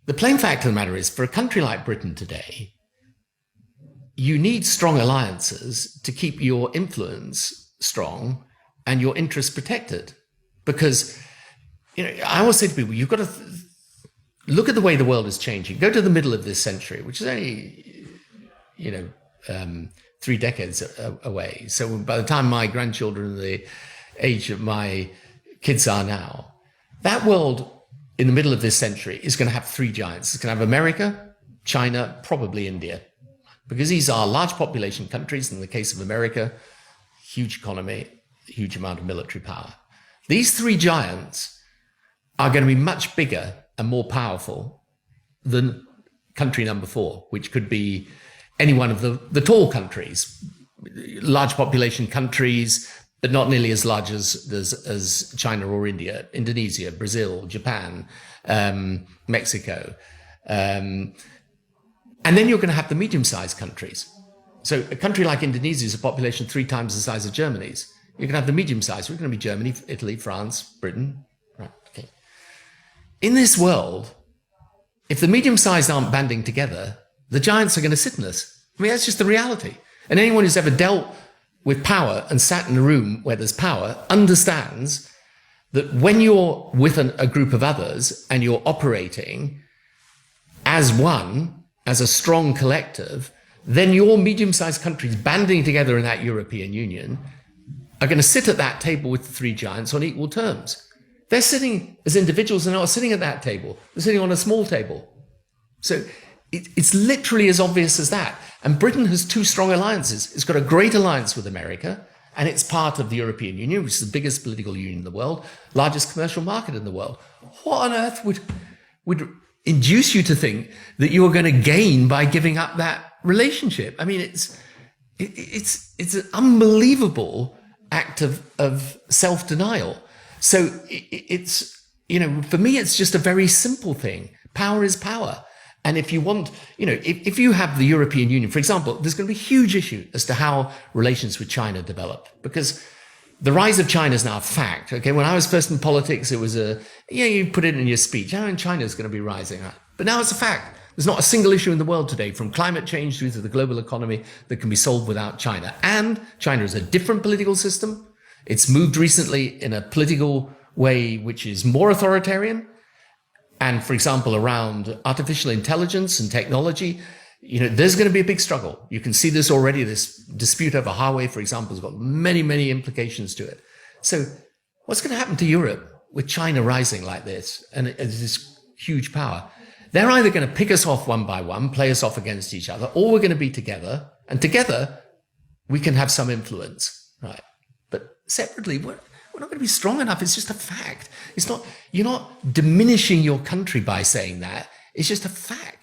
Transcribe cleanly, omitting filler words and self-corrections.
the plain fact of the matter is, for a country like Britain today, you need strong alliances to keep your influence strong and your interests protected. Because, I always say to people, you've got to look at the way the world is changing. Go to the middle of this century, which is only, 3 decades away. So by the time my grandchildren are the age of my kids are now, that world in the middle of this century is going to have 3 giants. It's going to have America, China, probably India, because these are large population countries. In the case of America, huge economy, huge amount of military power. These 3 giants are going to be much bigger and more powerful than country number 4, which could be any one of the tall countries, large population countries, but not nearly as large as China or India, Indonesia, Brazil, Japan, Mexico. And then you're going to have the medium-sized countries. So a country like Indonesia is a population 3 times the size of Germany's. You're going to have the medium-sized. We're going to be Germany, Italy, France, Britain. Right, okay. In this world, if the medium-sized aren't banding together, the giants are going to sit in us. I mean, that's just the reality. And anyone who's ever dealt with power and sat in a room where there's power understands that when you're with a group of others and you're operating as one, as a strong collective, then your medium-sized countries banding together in that European Union are going to sit at that table with the 3 giants on equal terms. They're sitting as individuals, and they're not sitting at that table. They're sitting on a small table. So it's literally as obvious as that. And Britain has 2 strong alliances. It's got a great alliance with America, and it's part of the European Union, which is the biggest political union in the world, largest commercial market in the world. What on earth would induce you to think that you are going to gain by giving up that relationship? I mean, it's an unbelievable act of self-denial. So it's, for me, it's just a very simple thing. Power is power. And if you want, if you have the European Union, for example, there's going to be a huge issue as to how relations with China develop, because the rise of China is now a fact. Okay, when I was first in politics, it was you put it in your speech, China is going to be rising. But now it's a fact. There's not a single issue in the world today, from climate change through to the global economy, that can be solved without China. And China is a different political system. It's moved recently in a political way which is more authoritarian. And for example, around artificial intelligence and technology, there's going to be a big struggle. You can see this already. This dispute over Huawei, for example, has got many, many implications to it. So what's going to happen to Europe with China rising like this and this huge power? They're either going to pick us off one by one, play us off against each other, or we're going to be together. And together, we can have some influence, right? But separately, we're not going to be strong enough. It's just a fact. You're not diminishing your country by saying that. It's just a fact.